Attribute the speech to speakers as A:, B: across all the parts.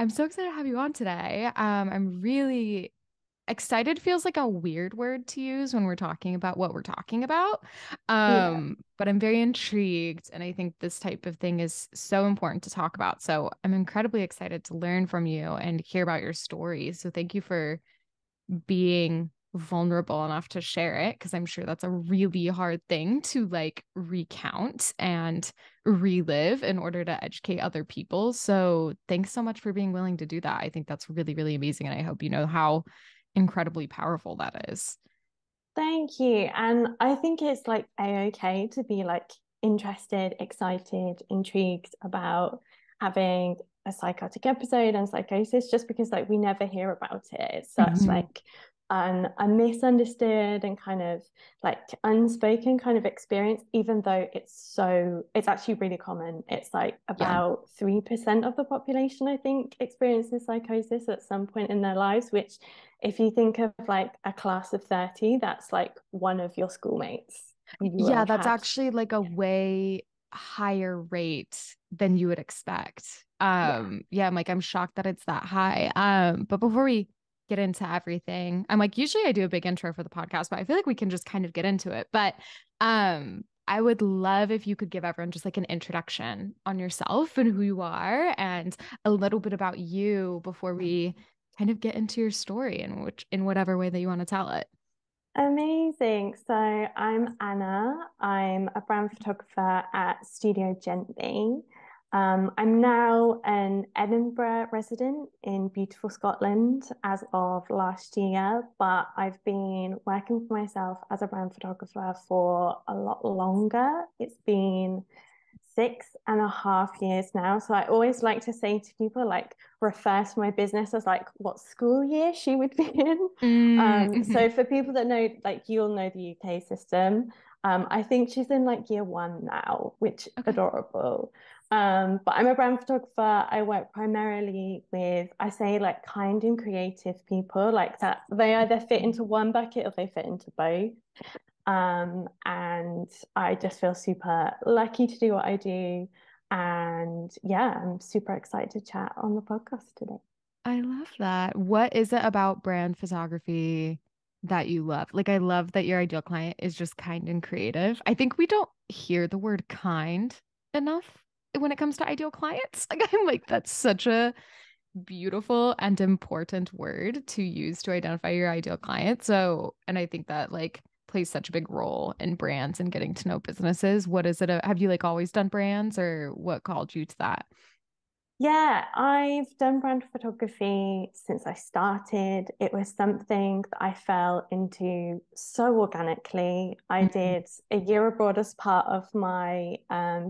A: I'm so excited to have you on today. I'm really excited feels like a weird word to use when we're talking about what we're talking about.
B: Yeah.
A: But I'm very intrigued, and I think this type of thing is so important to talk about. So I'm incredibly excited to learn from you and hear about your story. So thank you for being vulnerable enough to share it, because I'm sure that's a really hard thing to like recount and relive in order to educate other people. So thanks so much for being willing to do that. I think that's really, really amazing. And I hope you know how incredibly powerful that is.
B: Thank you. And I think it's like a-okay to be like interested, excited, intrigued about having a psychotic episode and psychosis, just because like we never hear about it. It's such
A: Mhm.
B: like a misunderstood and kind of like unspoken kind of experience, even though it's actually really common. It's like
A: Yeah.
B: about 3% of the population, I think, experiences psychosis at some point in their lives, which if you think of like a class of 30, that's like one of your schoolmates you will
A: Yeah,
B: have
A: that's
B: had.
A: actually like a
B: Yeah.
A: way higher rate than you would expect.
B: Yeah.
A: Yeah, I'm shocked that it's that high. But before we get into everything, I'm like, usually I do a big intro for the podcast, but I feel like we can just kind of get into it. But I would love if you could give everyone just like an introduction on yourself and who you are and a little bit about you before we kind of get into your story in whatever way that you want to tell it.
B: Amazing. So I'm Anna. I'm a brand photographer at Studio Gently. I'm now an Edinburgh resident in beautiful Scotland as of last year, but I've been working for myself as a brand photographer for a lot longer. It's been 6.5 years now. So I always like to say to people, like, refer to my business as like what school year she would be in.
A: Mm-hmm.
B: So for people that know, like, you'll know the UK system. I think she's in like year one now, which
A: Okay.
B: adorable. But I'm a brand photographer. I work primarily with, I say, like kind and creative people, like that they either fit into one bucket or they fit into both. And I just feel super lucky to do what I do. And yeah, I'm super excited to chat on the podcast today.
A: I love that. What is it about brand photography that you love? Like, I love that your ideal client is just kind and creative. I think we don't hear the word kind enough when it comes to ideal clients. Like, I'm like, that's such a beautiful and important word to use to identify your ideal client. So, and I think that like plays such a big role in brands and getting to know businesses. What is it? Have you like always done brands or what called you to that?
B: Yeah, I've done brand photography since I started. It was something that I fell into so organically. I did a year abroad as part of my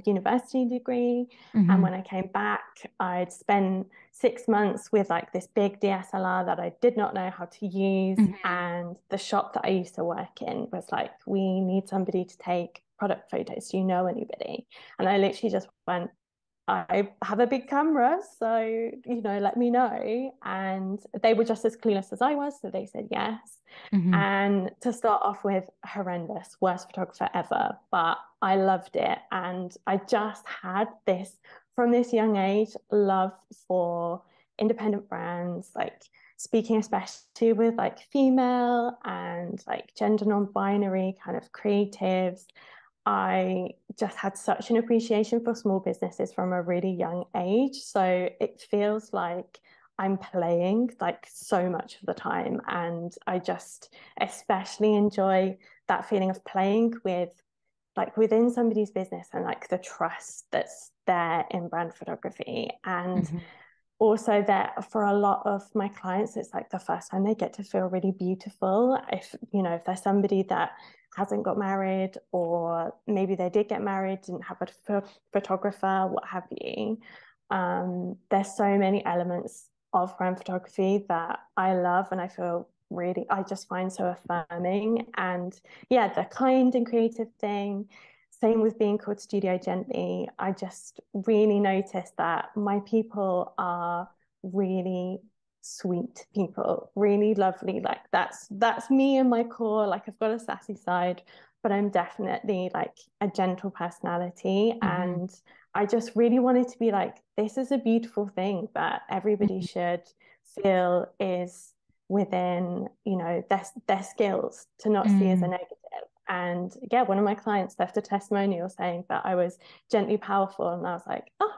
B: university degree. And
A: Mm-hmm.
B: when I came back, I'd spent 6 months with like this big DSLR that I did not know how to use.
A: Hmm.
B: And the shop that I used to work in was like, we need somebody to take product photos. Do you know anybody? And I literally just went, I have a big camera, so let me know. And they were just as clueless as I was, so they said yes.
A: Hmm.
B: And to start off with, horrendous, worst photographer ever, but I loved it. And I just had this, from this young age, love for independent brands, like speaking especially with like female and like gender non-binary kind of creatives. I just had such an appreciation for small businesses from a really young age. So it feels like I'm playing like so much of the time. And I just especially enjoy that feeling of playing with like within somebody's business and like the trust that's there in brand photography. And
A: Hmm.
B: also that for a lot of my clients, it's like the first time they get to feel really beautiful. If there's somebody that hasn't got married, or maybe they did get married, didn't have a photographer, what have you. There's so many elements of brand photography that I love and I feel really, I just find so affirming. And yeah, the kind and creative thing, same with being called Studio Gently. I just really noticed that my people are really sweet people, really lovely. Like that's me and my core. Like I've got a sassy side, but I'm definitely like a gentle personality.
A: Hmm.
B: And I just really wanted to be like, this is a beautiful thing that everybody should feel is within, you know, their skills, to not see as a
A: Mm.
B: negative. And yeah, one of my clients left a testimonial saying that I was gently powerful, and I was like, oh,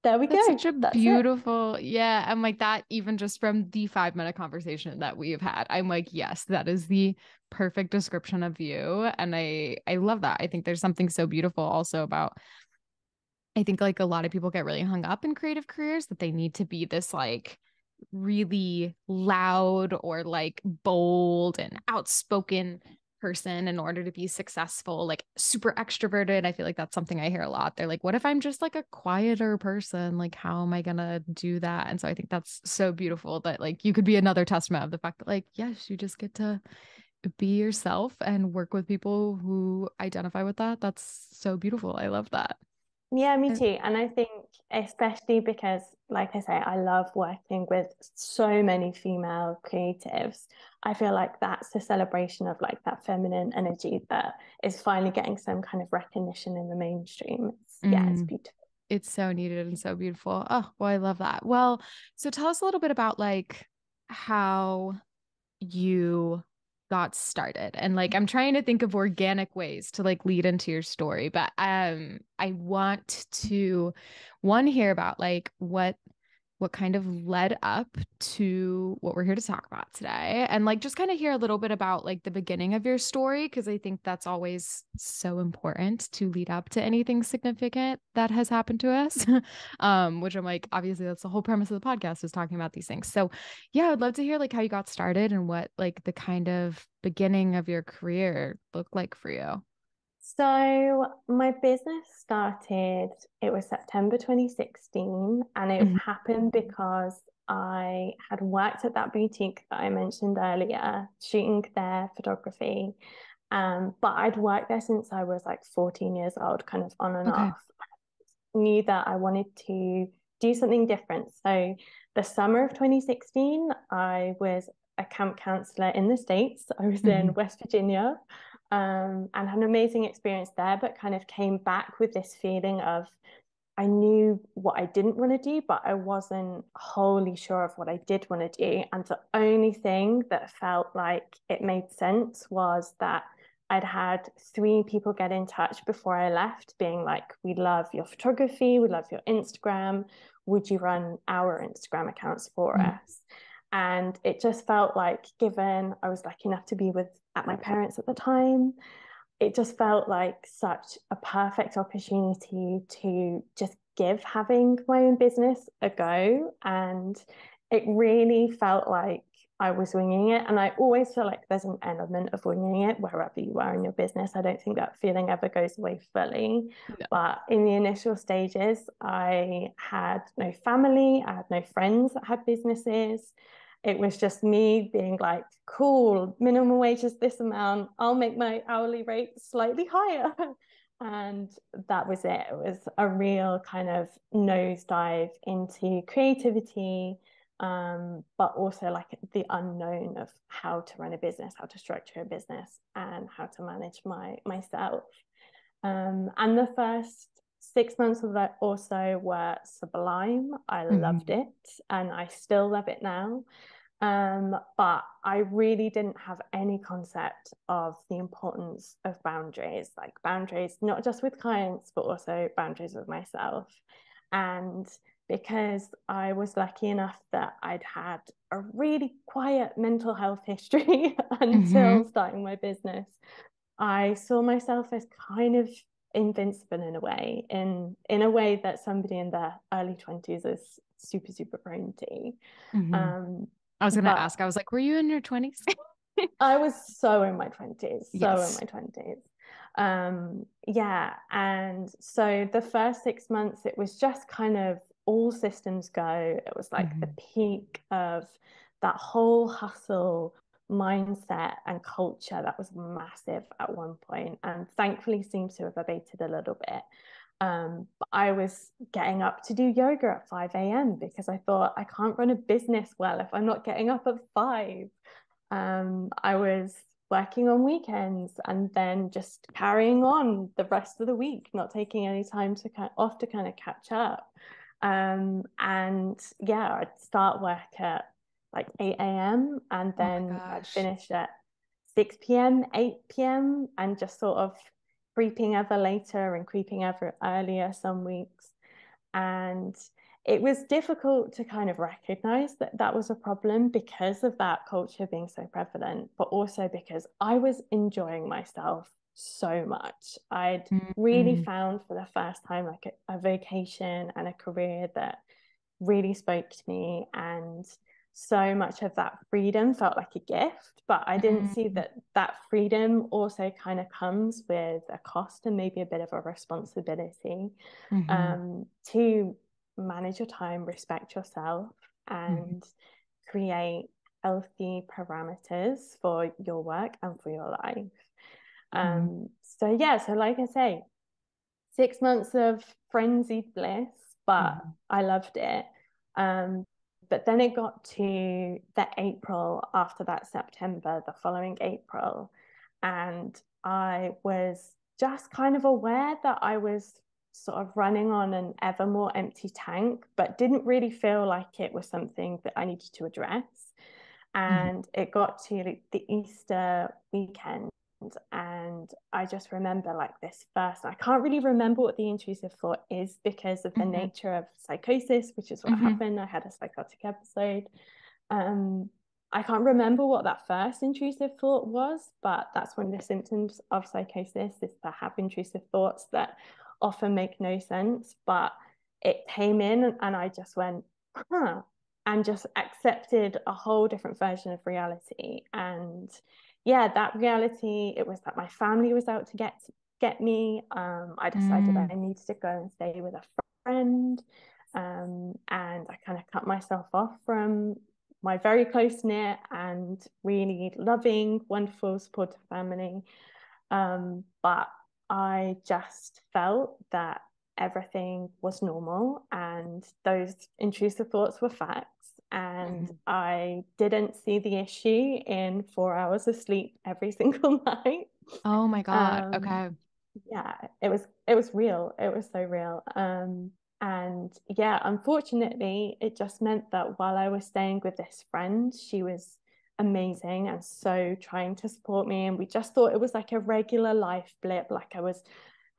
B: there we
A: That's
B: go.
A: such a
B: That's it.
A: beautiful, yeah. I'm like that, even just from the 5 minute conversation that we have had. I'm like, yes, that is the perfect description of you. And I love that. I think there's something so beautiful also about, I think like a lot of people get really hung up in creative careers that they need to be this like really loud or like bold and outspoken person in order to be successful, like super extroverted. I feel like that's something I hear a lot. They're like, what if I'm just like a quieter person? Like, how am I gonna do that? And so I think that's so beautiful that like you could be another testament of the fact that like, yes, you just get to be yourself and work with people who identify with that. That's so beautiful. I love that.
B: Yeah, me too. And I think, especially because, like I say, I love working with so many female creatives. I feel like that's the celebration of like that feminine energy that is finally getting some kind of recognition in the mainstream. Yeah, it's
A: Mm.
B: beautiful.
A: It's so needed and so beautiful. Oh, well, I love that. Well, so tell us a little bit about like how you got started. And like I'm trying to think of organic ways to like lead into your story, but I want to one hear about like what kind of led up to what we're here to talk about today, and like just kind of hear a little bit about like the beginning of your story, because I think that's always so important to lead up to anything significant that has happened to us. Which I'm like, obviously that's the whole premise of the podcast, is talking about these things. So yeah, I'd love to hear like how you got started and what like the kind of beginning of your career looked like for you.
B: So my business started, it was September 2016, and it
A: Mhm.
B: happened because I had worked at that boutique that I mentioned earlier, shooting their photography. But I'd worked there since I was like 14 years old, kind of on and
A: Okay.
B: off. Knew that I wanted to do something different. So the summer of 2016, I was a camp counselor in the States. I was
A: Hmm.
B: in West Virginia, and had an amazing experience there, but kind of came back with this feeling of I knew what I didn't want to do, but I wasn't wholly sure of what I did want to do. And the only thing that felt like it made sense was that I'd had 3 people get in touch before I left, being like, we love your photography, we love your Instagram. Would you run our Instagram accounts for us? And it just felt like, given I was lucky enough to be with at my parents at the time, it just felt like such a perfect opportunity to just give having my own business a go. And it really felt like I was winging it. And I always feel like there's an element of winging it wherever you are in your business. I don't think that feeling ever goes away fully.
A: No.
B: But in the initial stages, I had no family, I had no friends that had businesses. It was just me being like, cool, minimum wage is this amount. I'll make my hourly rate slightly higher. And that was it. It was a real kind of nosedive into creativity, but also like the unknown of how to run a business, how to structure a business, and how to manage myself. And the first 6 months of that also were sublime. I loved
A: Mhm.
B: it, and I still love it now. But I really didn't have any concept of the importance of boundaries, like boundaries, not just with clients, but also boundaries with myself. And because I was lucky enough that I'd had a really quiet mental health history until
A: Mhm.
B: starting my business, I saw myself as kind of invincible in a way, in a way that somebody in their early 20s is super, super prone to.
A: Mhm.
B: Um,
A: I was gonna
B: but
A: ask, I was like, were you in your 20s?
B: I was so in my 20s, so in
A: Yes.
B: my 20s. Yeah. And so the first 6 months, it was just kind of all systems go. It was like the
A: Mhm.
B: peak of that whole hustle mindset and culture that was massive at one point, and thankfully seems to have abated a little bit. But I was getting up to do yoga at 5 a.m. because I thought I can't run a business well if I'm not getting up at 5. I was working on weekends and then just carrying on the rest of the week, not taking any time to off to kind of catch up. And yeah, I'd start work at like 8 a.m. and then I'd finish at 6 p.m., 8 p.m. and just sort of creeping ever later and creeping ever earlier some weeks. And it was difficult to kind of recognize that that was a problem because of that culture being so prevalent, but also because I was enjoying myself so much. I'd really found for the first time like a vocation and a career that really spoke to me, and so much of that freedom felt like a gift, but I didn't see that that freedom also kind of comes with a cost and maybe a bit of a responsibility to manage your time, respect yourself, and create healthy parameters for your work and for your life. So yeah, so like I say, 6 months of frenzied bliss, but I loved it. But then it got to the April after that September, the following April, and I was just kind of aware that I was sort of running on an ever more empty tank, but didn't really feel like it was something that I needed to address. And it got to the Easter weekend, and I just remember like this first, I can't really remember what the intrusive thought is because of the nature of psychosis, which is what happened. I had a psychotic episode. I can't remember what that first intrusive thought was, but that's one of the symptoms of psychosis, is to have intrusive thoughts that often make no sense. But it came in and I just went, and just accepted a whole different version of reality. And yeah, that reality, it was that my family was out to get me. I decided I needed to go and stay with a friend. And I kind of cut myself off from my very close-knit and really loving, wonderful, supportive family. But I just felt that everything was normal and those intrusive thoughts were facts. And I didn't see the issue in 4 hours of sleep every single night.
A: Oh my God. Okay.
B: Yeah, it was real. It was so real. And yeah, unfortunately, it just meant that while I was staying with this friend, she was amazing and so trying to support me. And we just thought it was like a regular life blip, like I was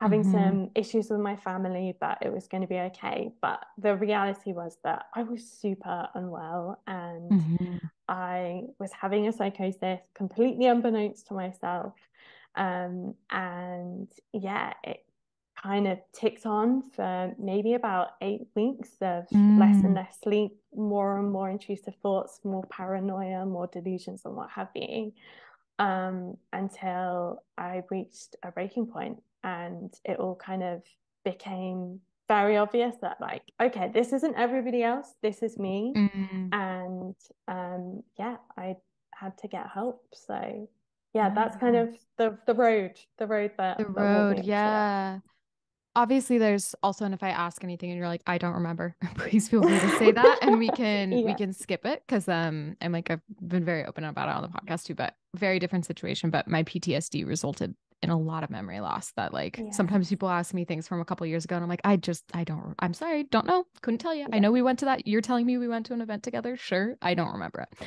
B: having some issues with my family, but it was going to be okay. But the reality was that I was super unwell and I was having a psychosis completely unbeknownst to myself. And yeah, it kind of ticked on for maybe about 8 weeks of less and less sleep, more and more intrusive thoughts, more paranoia, more delusions and what have you, until I reached a breaking point and it all kind of became very obvious that like, okay, this isn't everybody else, this is me. And yeah, I had to get help. So yeah, that's kind of the road that brought me up
A: yeah. Obviously there's also, and if I ask anything and you're like, I don't remember, please feel free to say that and we can skip it. Cause I'm like, I've been very open about it on the podcast too, but very different situation. But my PTSD resulted in a lot of memory loss that like sometimes people ask me things from a couple of years ago and I'm like, I'm sorry, don't know, couldn't tell you. I know we went to that, you're telling me we went to an event together, sure, I don't remember it.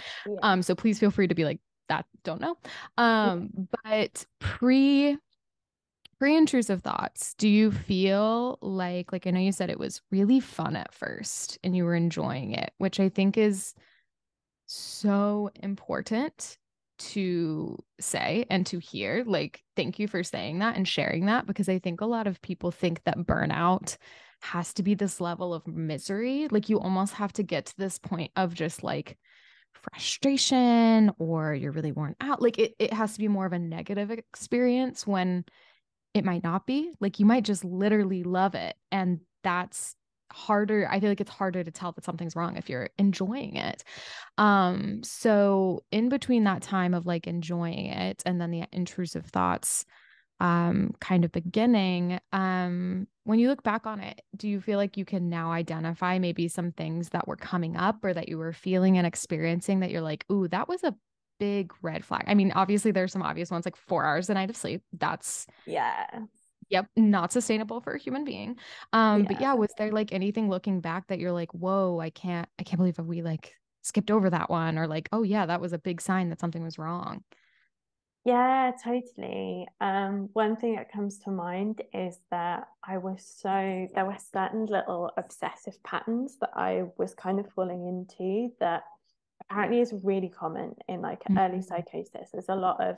A: So please feel free to be like, that don't know. But pre-intrusive thoughts, do you feel like I know you said it was really fun at first and you were enjoying it, which I think is so important to say and to hear. Like, thank you for saying that and sharing that, because I think a lot of people think that burnout has to be this level of misery. Like you almost have to get to this point of just like frustration or you're really worn out. Like it has to be more of a negative experience when it might not be. Like you might just literally love it. And that's harder. I feel like it's harder to tell that something's wrong if you're enjoying it. So in between that time of like enjoying it and then the intrusive thoughts kind of beginning, when you look back on it, do you feel like you can now identify maybe some things that were coming up or that you were feeling and experiencing that you're like, ooh, that was a big red flag? I mean, obviously there's some obvious ones, like 4 hours a night of sleep. That's,
B: Yeah.
A: yep, not sustainable for a human being. But
B: Yeah.
A: yeah, was there like anything looking back that you're like, whoa, I can't believe that we like skipped over that one, or like, oh yeah, that was a big sign that something was wrong.
B: Yeah, totally. One thing that comes to mind is that there were certain little obsessive patterns that I was kind of falling into that apparently is really common in like early
A: Mhm.
B: psychosis. There's a lot of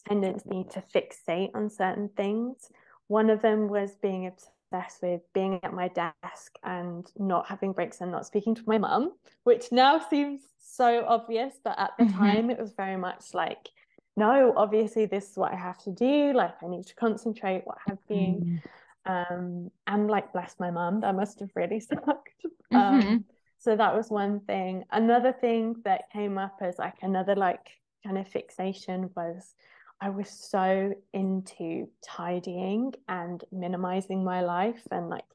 B: tendency to fixate on certain things. One of them was being obsessed with being at my desk and not having breaks and not speaking to my mum, which now seems so obvious, but at the
A: Mhm.
B: time it was very much like, no, obviously this is what I have to do. Like I need to concentrate, what have you.
A: Mhm.
B: And like bless my mum, that must have really sucked.
A: Mhm.
B: So that was one thing. Another thing that came up as like another like kind of fixation was I was so into tidying and minimizing my life and like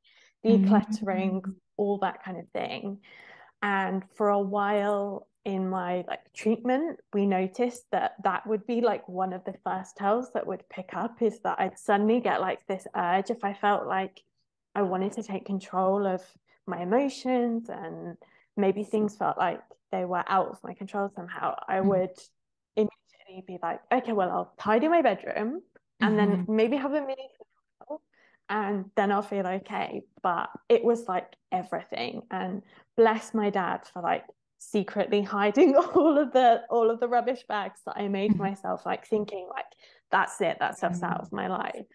B: decluttering,
A: Mhm.
B: all that kind of thing. And for a while in my like treatment, we noticed that that would be like one of the first tells that would pick up is that I'd suddenly get like this urge if I felt like I wanted to take control of my emotions and maybe things felt like they were out of my control somehow, I would immediately be like, okay, well, I'll tidy my bedroom and then
A: Mhm.
B: maybe have a mini and then I'll feel okay. But it was like everything. And bless my dad for like secretly hiding all of the rubbish bags that I made for
A: Mhm.
B: myself, like thinking like that's it, that stuff's out
A: Mhm.
B: of my life.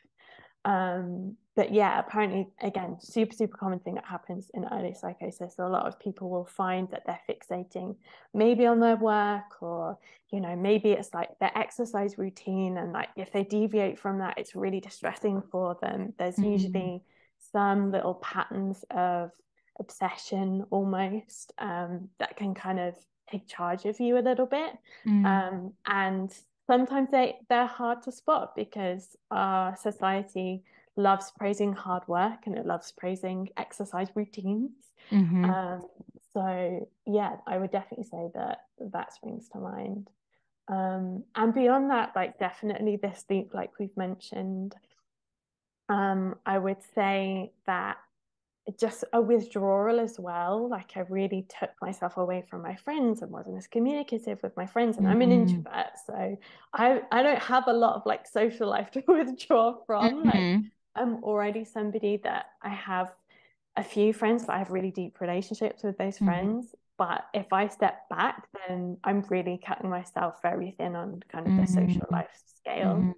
B: But yeah, apparently, again, super common thing that happens in early psychosis. A lot of people will find that they're fixating maybe on their work, or, you know, maybe it's like their exercise routine. And like if they deviate from that, it's really distressing for them. There's
A: Mhm.
B: usually some little patterns of obsession almost that can kind of take charge of you a little bit. And sometimes they're hard to spot because our society loves praising hard work and it loves praising exercise routines.
A: Mhm.
B: Um, so yeah, I would definitely say that that springs to mind. And beyond that, like definitely this sleep, like we've mentioned, I would say that just a withdrawal as well. Like I really took myself away from my friends and wasn't as communicative with my friends. And I'm an
A: Mhm.
B: introvert, so I don't have a lot of like social life to withdraw from. Like
A: Mhm.
B: I'm already somebody that I have a few friends, but I have really deep relationships with those
A: Mhm.
B: friends. But if I step back, then I'm really cutting myself very thin on kind of the social
A: Mhm.
B: life scale.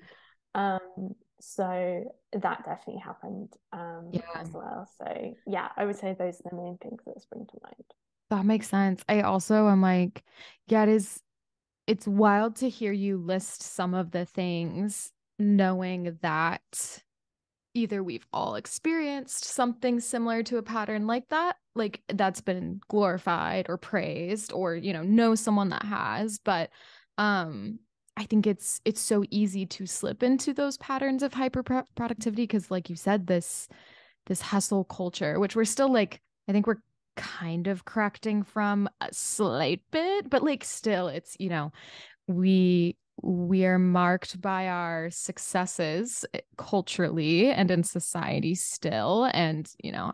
A: Mhm.
B: So that definitely happened
A: Yeah,
B: as well. So yeah, I would say those are the main things that spring to mind.
A: that makes sense. I also am like, yeah, it's wild to hear you list some of the things, knowing that either we've all experienced something similar to a pattern like that, like that's been glorified or praised, or, know someone that has. But um, I think it's so easy to slip into those patterns of hyper productivity because, like you said, this hustle culture, which we're still like, I think we're kind of correcting from a slight bit, but like still it's, we are marked by our successes culturally and in society still. And,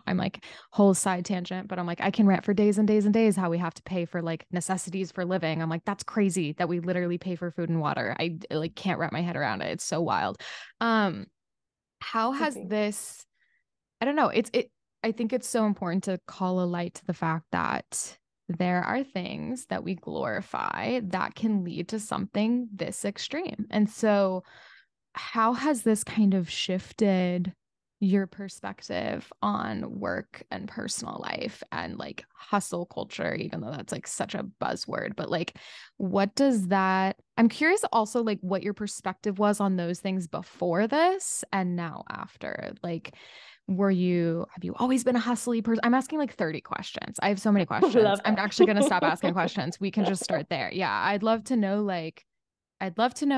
A: I'm like whole side tangent, but I'm like, I can rant for days and days and days how we have to pay for like necessities for living. I'm like, that's crazy that we literally pay for food and water. I like can't wrap my head around it. It's so wild. Um, how has
B: Agreed.
A: this, I don't know. I think it's so important to call a light to the fact that there are things that we glorify that can lead to something this extreme. And so, how has this kind of shifted your perspective on work and personal life and like hustle culture, even though that's like such a buzzword? But like, what does that? I'm curious also, like, what your perspective was on those things before this and now after. Like, have you always been a hustly person? I'm asking like 30 questions. I have so many questions.
B: Love
A: I'm actually going to stop asking
B: it.
A: questions. We can just start there. Yeah. I'd love to know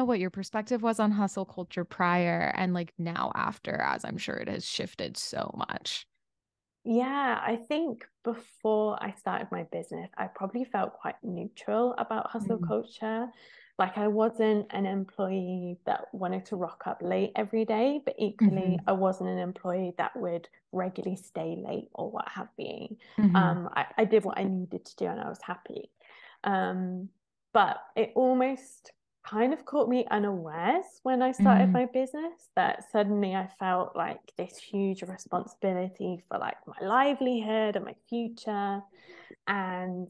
A: what your perspective was on hustle culture prior and like now after, as I'm sure it has shifted so much.
B: Yeah, I think before I started my business, I probably felt quite neutral about hustle
A: Mm.
B: culture Like I wasn't an employee that wanted to rock up late every day, but equally I wasn't an employee that would regularly stay late or what have you. I did what I needed to do and I was happy. But it almost kind of caught me unawares when I started my business, that suddenly I felt like this huge responsibility for like my livelihood and my future. And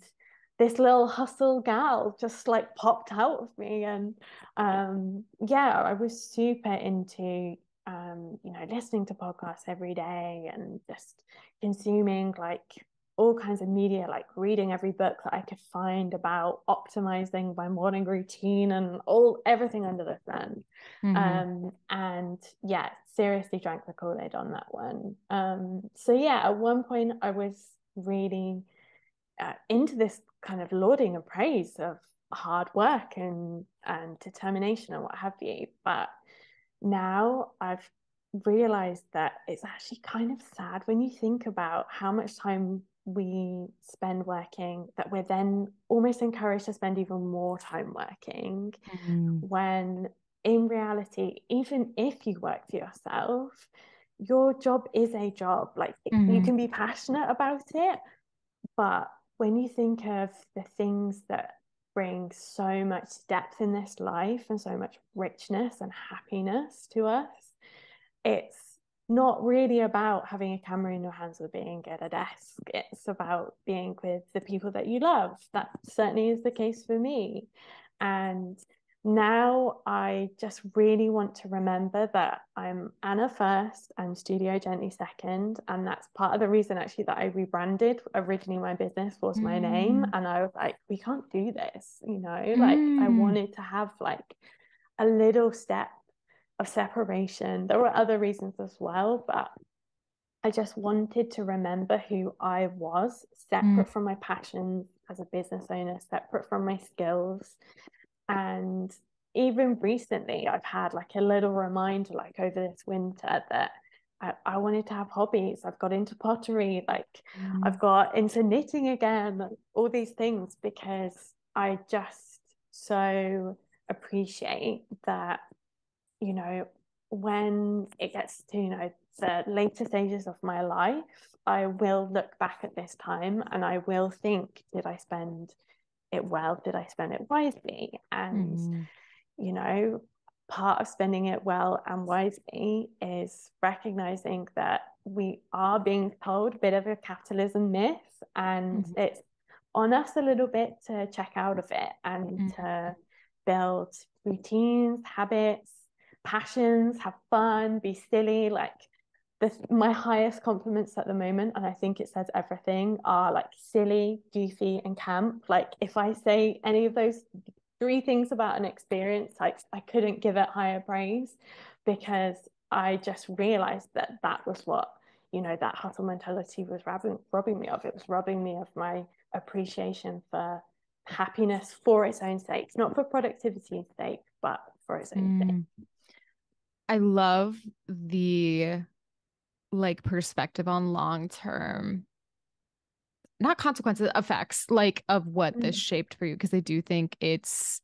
B: this little hustle gal just like popped out of me. And yeah, I was super into listening to podcasts every day and just consuming like all kinds of media, like reading every book that I could find about optimizing my morning routine and everything under the sun. And yeah, seriously drank the Kool-Aid on that one. So yeah, at one point I was really into this kind of lauding and praise of hard work and determination and what have you. But now I've realized that it's actually kind of sad when you think about how much time we spend working, that we're then almost encouraged to spend even more time working, when in reality, even if you work for yourself, your job is a job. Like you can be passionate about it, but when you think of the things that bring so much depth in this life and so much richness and happiness to us, it's not really about having a camera in your hands or being at a desk. It's about being with the people that you love. That certainly is the case for me. And now I just really want to remember that I'm Anna first and Studio Gently second. And that's part of the reason actually that I rebranded. Originally my business was my name, and I was like, we can't do this, like I wanted to have like a little step of separation. There were other reasons as well, but I just wanted to remember who I was, separate from my passions as a business owner, separate from my skills. And even recently, I've had like a little reminder, like over this winter, that I wanted to have hobbies. I've got into pottery, like I've got into knitting again, all these things, because I just so appreciate that, when it gets to, the later stages of my life, I will look back at this time and I will think, did I spend it well? Did I spend it wisely? And, part of spending it well and wisely is recognizing that we are being told a bit of a capitalism myth, and it's on us a little bit to check out of it and to build routines, habits, passions, have fun, be silly. Like my highest compliments at the moment, and I think it says everything, are like silly, goofy, and camp. Like if I say any of those three things about an experience, like I couldn't give it higher praise, because I just realized that was what, that hustle mentality was robbing me of. It was robbing me of my appreciation for happiness for its own sake, not for productivity's sake, but for its own sake.
A: I love the like perspective on long-term, not consequences, effects, like of what this shaped for you. Because I do think it's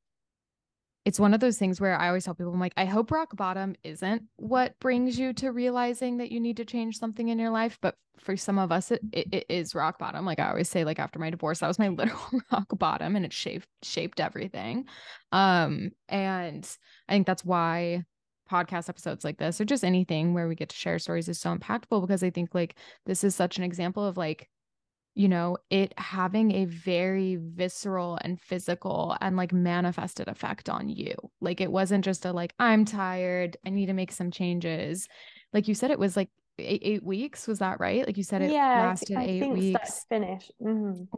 A: one of those things where I always tell people, I'm like, I hope rock bottom isn't what brings you to realizing that you need to change something in your life. But for some of us, it is rock bottom. Like I always say, like after my divorce, that was my literal rock bottom, and it shaped everything. And I think that's why podcast episodes like this, or just anything where we get to share stories, is so impactful, because I think like this is such an example of like, it having a very visceral and physical and like manifested effect on you. Like it wasn't just a like, I'm tired, I need to make some changes. Like you said, it was like 8 weeks. Was that right? Like you said, it lasted
B: I
A: 8
B: think
A: weeks.
B: start to finish.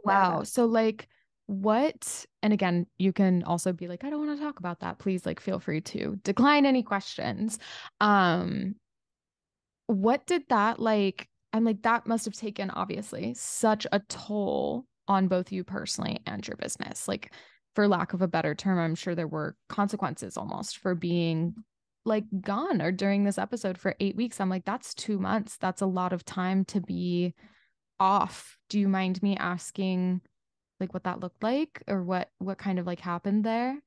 A: Wow. So like what, and again, you can also be like, I don't want to talk about that. Please, like, feel free to decline any questions. What did that like, I'm like, that must have taken obviously such a toll on both you personally and your business. Like, for lack of a better term, I'm sure there were consequences almost for being like gone, or during this episode for 8 weeks. I'm like, that's 2 months. That's a lot of time to be off. Do you mind me asking like what that looked like, or what kind of like happened there?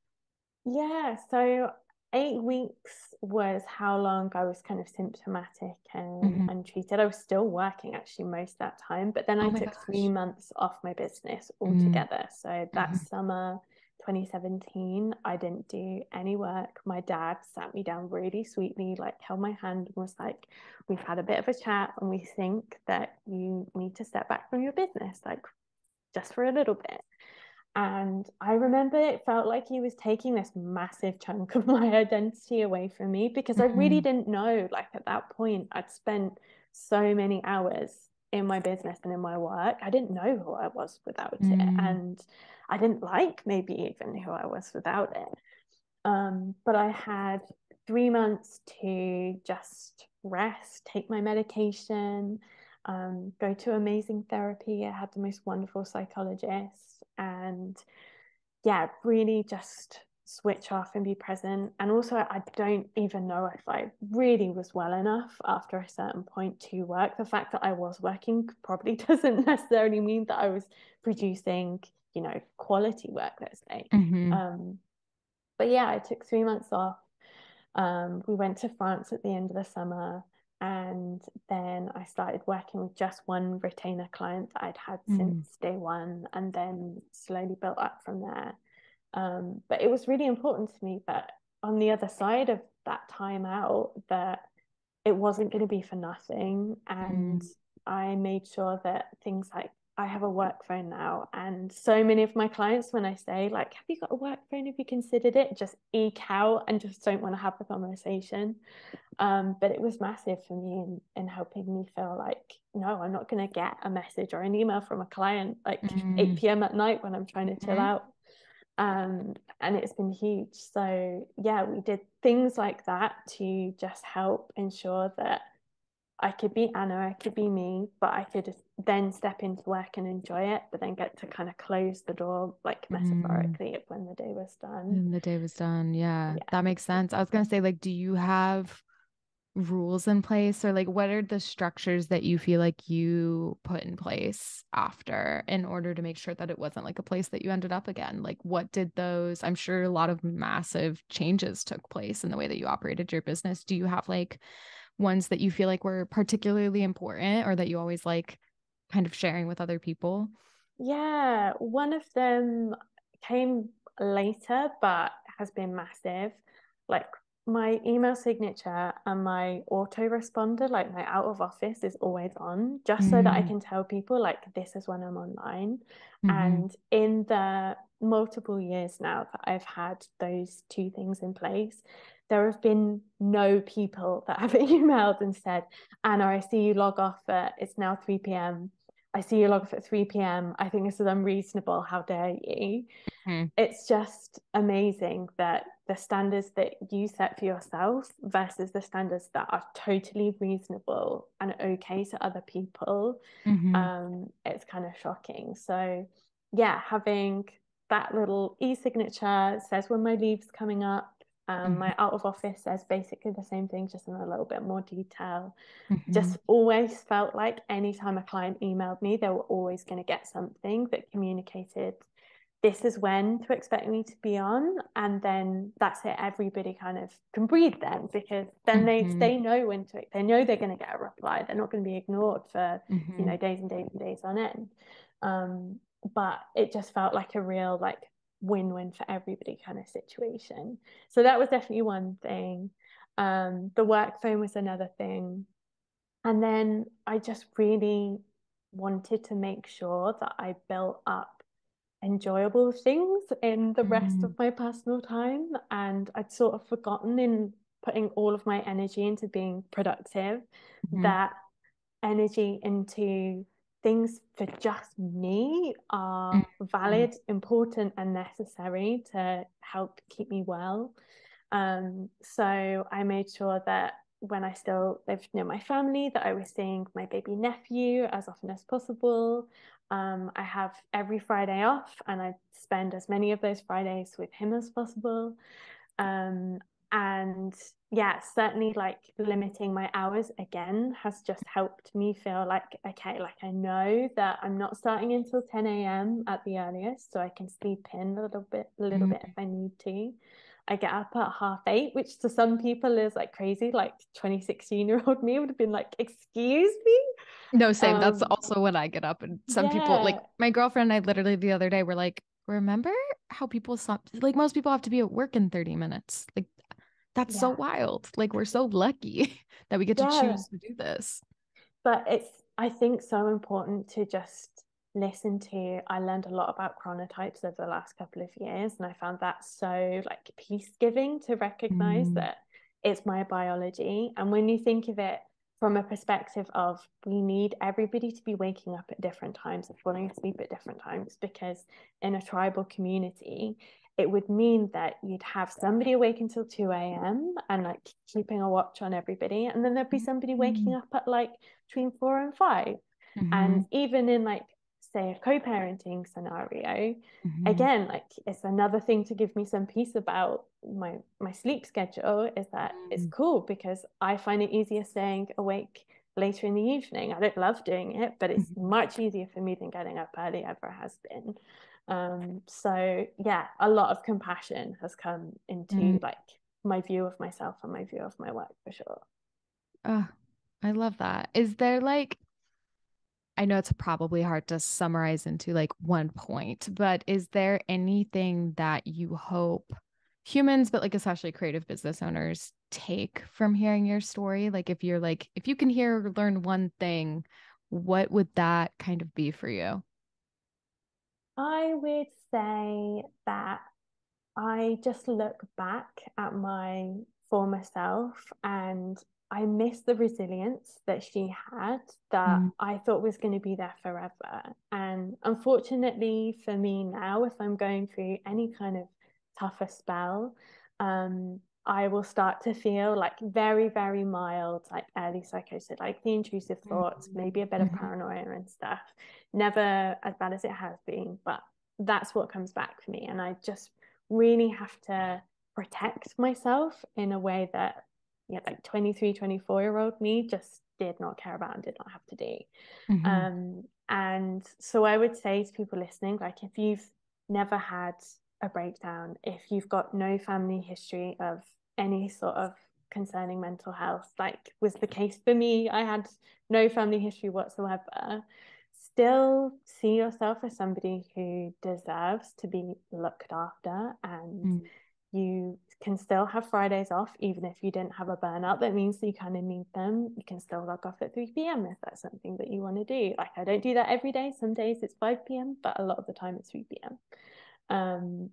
B: Yeah, so 8 weeks was how long I was kind of symptomatic and
A: Hmm.
B: untreated. I was still working actually most of that time, but then I
A: Oh my
B: took three
A: gosh.
B: months off my business
A: Mm-hmm.
B: altogether. So that summer 2017, I didn't do any work. My dad sat me down really sweetly, like held my hand and was like, "We've had a bit of a chat and we think that you need to step back from your business, like just for a little bit." And I remember it felt like he was taking this massive chunk of my identity away from me because I really
A: Mm-hmm.
B: didn't know. Like at that point, I'd spent so many hours in my business and in my work. I didn't know who I was without it. And I didn't like maybe even who I was without it. But I had 3 months to just rest, take my medication, go to amazing therapy. I had the most wonderful psychologist, and yeah, really just switch off and be present. And also, I don't even know if I really was well enough after a certain point to work. The fact that I was working probably doesn't necessarily mean that I was producing, quality work, let's say.
A: Mm-hmm.
B: But yeah, I took 3 months off. We went to France at the end of the summer, and then I started working with just one retainer client that I'd had since
A: Mm-hmm.
B: day one, and then slowly built up from there. But it was really important to me that on the other side of that time out, that it wasn't going to be for nothing. And I made sure that things like I have a work phone now. And so many of my clients, when I say, like, have you got a work phone? Have you considered it? Just eke out and just don't want to have the conversation. But it was massive for me in helping me feel like, no, I'm not going to get a message or an email from a client like
A: Mm-hmm.
B: 8 p.m. at night when I'm trying to chill out. And it's been huge. So yeah, we did things like that to just help ensure that I could be Anna, I could be me, but I could then step into work and enjoy it, but then get to kind of close the door, like
A: Mm-hmm.
B: metaphorically, when the day was done.
A: And the day was done. Yeah,
B: Yeah.
A: that makes sense. I was gonna say, like, do you have rules in place, or like what are the structures that you feel like you put in place after in order to make sure that it wasn't like a place that you ended up again? Like what did those, I'm sure a lot of massive changes took place in the way that you operated your business. Do you have like ones that you feel like were particularly important or that you always like kind of sharing with other people?
B: Yeah, one of them came later, but has been massive. Like my email signature and my autoresponder, like my out of office, is always on, just so that I
A: Mm-hmm.
B: can tell people, like, this is when I'm online.
A: Mm-hmm.
B: And in the multiple years now that I've had those two things in place, there have been no people that have emailed and said, Anna, I see you log off at, it's now 3 p.m. I see you log off at 3 p.m. I think this is unreasonable. How dare you? It's just amazing that the standards that you set for yourself versus the standards that are totally reasonable and okay to other people,
A: Mm-hmm.
B: it's kind of shocking. So yeah, having that little e-signature says when my leave's coming up.
A: Mm-hmm.
B: My out of office says basically the same thing, just in a little bit more detail.
A: Mm-hmm.
B: Just always felt like anytime a client emailed me, they were always going to get something that communicated this is when to expect me to be on. And then that's it. Everybody kind of can breathe then, because then
A: Mm-hmm.
B: they know when to, they know they're going to get a reply. They're not going to be ignored for,
A: Mm-hmm.
B: days and days and days on end. But it just felt like a real, like, win-win for everybody kind of situation. So that was definitely one thing. The work phone was another thing. And then I just really wanted to make sure that I built up enjoyable things in the rest
A: Mm-hmm.
B: of my personal time. And I'd sort of forgotten, in putting all of my energy into being productive,
A: Mm-hmm.
B: that energy into things for just me are
A: Mm-hmm.
B: valid, important, and necessary to help keep me well. So I made sure that when I still lived near my family, that I was seeing my baby nephew as often as possible. I have every Friday off, and I spend as many of those Fridays with him as possible. And yeah, certainly like limiting my hours again has just helped me feel like, okay, like I know that I'm not starting until 10 a.m. at the earliest, so I can sleep in a little bit if I need to. I get up at 8:30, which to some people is like crazy. Like 2016-year-old me would have been like, excuse me.
A: No, same. That's also when I get up. And some people, like
B: Yeah,
A: my girlfriend and I literally the other day were like, remember how people stop? Like most people have to be at work in 30 minutes. Like that's so
B: yeah,
A: wild. Like we're so lucky that we get to
B: yeah.
A: choose to do this.
B: But it's, I think, so important to just listen to. I learned a lot about chronotypes over the last couple of years, and I found that so like peace giving to recognize
A: Mm,
B: that it's my biology. And when you think of it from a perspective of we need everybody to be waking up at different times and falling asleep at different times, because in a tribal community, it would mean that you'd have somebody awake until 2 a.m. and like keeping a watch on everybody. And then there'd be somebody waking
A: mm,
B: up at like between 4 and 5. And
A: mhm,
B: even in like, say, a co-parenting scenario,
A: mhm,
B: again, like it's another thing to give me some peace about my sleep schedule, is that it's
A: mm,
B: cool because I find it easier staying awake later in the evening. I don't love doing it, but it's
A: mhm,
B: much easier for me than getting up early ever has been. So yeah, a lot of compassion has come into
A: mm.
B: like my view of myself and my view of my work for sure.
A: Oh, I love that. Is there like, I know it's probably hard to summarize into like one point, but is there anything that you hope humans, but like especially creative business owners, take from hearing your story? Like if you're like, if you can hear or learn one thing, what would that kind of be for you?
B: I would say that I just look back at my former self and I miss the resilience that she had, that
A: Mm,
B: I thought was going to be there forever. And unfortunately for me now, if I'm going through any kind of tougher spell, I will start to feel like very, very mild, like early psychosis, like the intrusive thoughts, maybe a bit of
A: mhm,
B: paranoia and stuff. Never as bad as it has been, but that's what comes back for me. And I just really have to protect myself in a way that, yeah, like 23, 24-year-old me just did not care about and did not have to do.
A: mhm,
B: And so I would say to people listening, like if you've never had a breakdown, if you've got no family history of any sort of concerning mental health, like was the case for me, I had no family history whatsoever, still see yourself as somebody who deserves to be looked after, and
A: mm,
B: you can still have Fridays off even if you didn't have a burnout that means that you kind of need them. You can still log off at 3 p.m. if that's something that you want to do. Like I don't do that every day. Some days it's 5 p.m., but a lot of the time it's 3 p.m. um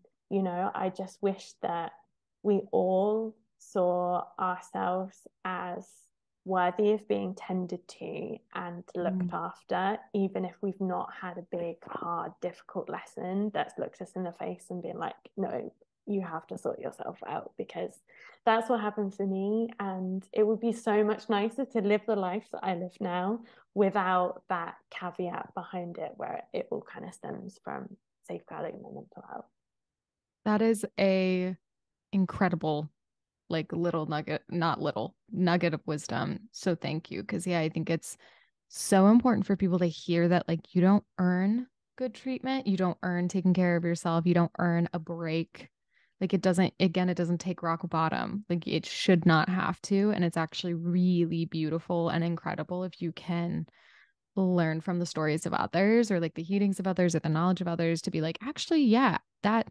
B: I just wish that we all saw ourselves as worthy of being tended to and looked
A: mm.
B: after, even if we've not had a big, hard, difficult lesson that's looked us in the face and been like, no, you have to sort yourself out, because that's what happened for me. And it would be so much nicer to live the life that I live now without that caveat behind it, where it all kind of stems from safeguarding my mental health.
A: That is a incredible like little nugget, not little nugget of wisdom. So thank you. Cause yeah, I think it's so important for people to hear that like you don't earn good treatment. You don't earn taking care of yourself. You don't earn a break. Like it doesn't, again, it doesn't take rock bottom. Like it should not have to. And it's actually really beautiful and incredible if you can learn from the stories of others or like the healings of others or the knowledge of others to be like, actually, yeah, that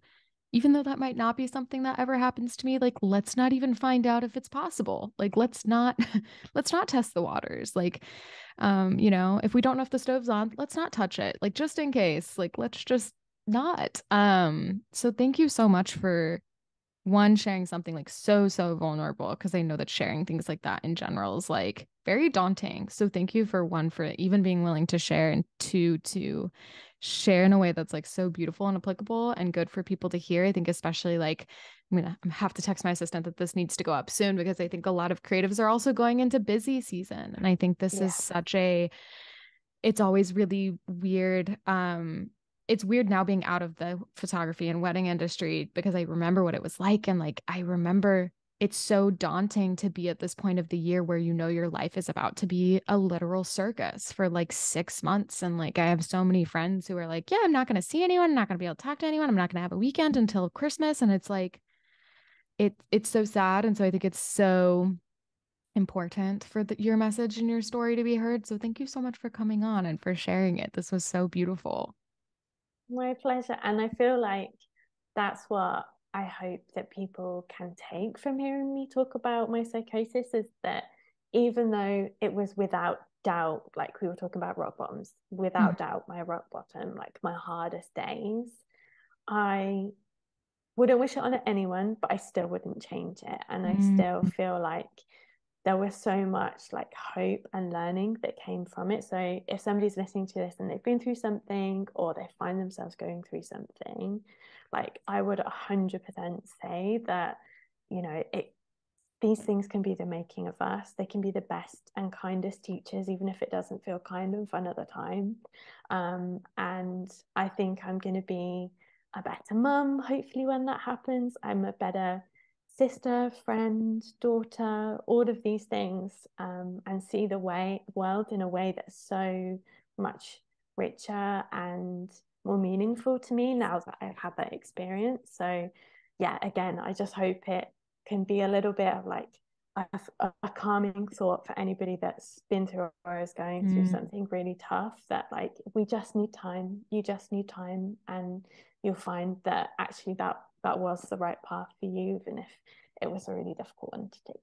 A: even though that might not be something that ever happens to me, like let's not even find out if it's possible. Like let's not let's not test the waters. Like if we don't know if the stove's on, let's not touch it. Like just in case. Like let's just not. So thank you so much for one sharing something like so vulnerable, because I know that sharing things like that in general is like very daunting. So thank you for one for even being willing to share, and two to share in a way that's like so beautiful and applicable and good for people to hear. I think especially like I'm gonna have to text my assistant that this needs to go up soon, because I think a lot of creatives are also going into busy season, and I think this is
B: Yeah.
A: such a it's always really weird. It's weird now being out of the photography and wedding industry, because I remember what it was like. And like, I remember it's so daunting to be at this point of the year where you know your life is about to be a literal circus for like 6 months. And like I have so many friends who are like, yeah, I'm not going to see anyone. I'm not going to be able to talk to anyone. I'm not going to have a weekend until Christmas. And it's like, it's so sad. And so I think it's so important for your message and your story to be heard. So thank you so much for coming on and for sharing it. This was so beautiful.
B: My pleasure. And I feel like that's what I hope that people can take from hearing me talk about my psychosis, is that even though it was without doubt, like we were talking about rock bottoms, without doubt, my rock bottom, like my hardest days, I wouldn't wish it on anyone, but I still wouldn't change it. And I still
A: Mm-hmm.
B: feel like there was so much like hope and learning that came from it. So if somebody's listening to this and they've been through something, or they find themselves going through something, like I would 100% say that, you know, these things can be the making of us. They can be the best and kindest teachers, even if it doesn't feel kind and fun at the time. And I think I'm going to be a better mum, hopefully, when that happens. I'm a better sister, friend, daughter, all of these things, and see the world in a way that's so much richer and more meaningful to me now that I've had that experience. So, yeah, again, I just hope it can be a little bit of like a calming thought for anybody that's been through or is going through something really tough, that like we just need time. You just need time, and you'll find that actually that was the right path for you, even if it was a really difficult one to take.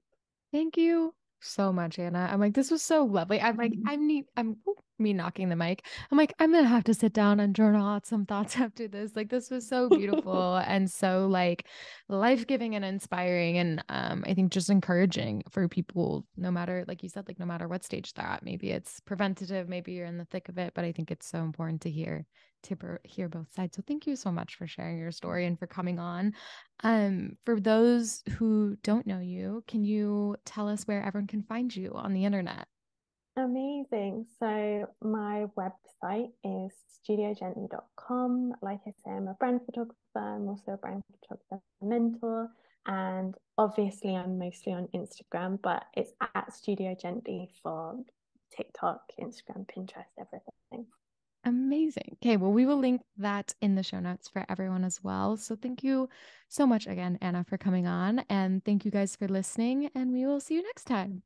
A: Thank you so much, Anna. I'm like, this was so lovely. Me knocking the mic. I'm like, I'm gonna have to sit down and journal out some thoughts after this. Like, this was so beautiful and so like life-giving and inspiring. And I think just encouraging for people, no matter, like you said, like no matter what stage they're at. Maybe it's preventative, maybe you're in the thick of it, but I think it's so important to hear both sides. So thank you so much for sharing your story and for coming on. For those who don't know you, can you tell us where everyone can find you on the internet?
B: Amazing. So my website is studiogently.com. Like I say, I'm a brand photographer. I'm also a brand photographer mentor. And obviously I'm mostly on Instagram, but it's at Studio Gently for TikTok, Instagram, Pinterest, everything.
A: Amazing. Okay, well, we will link that in the show notes for everyone as well. So thank you so much again, Anna, for coming on. And thank you guys for listening. And we will see you next time.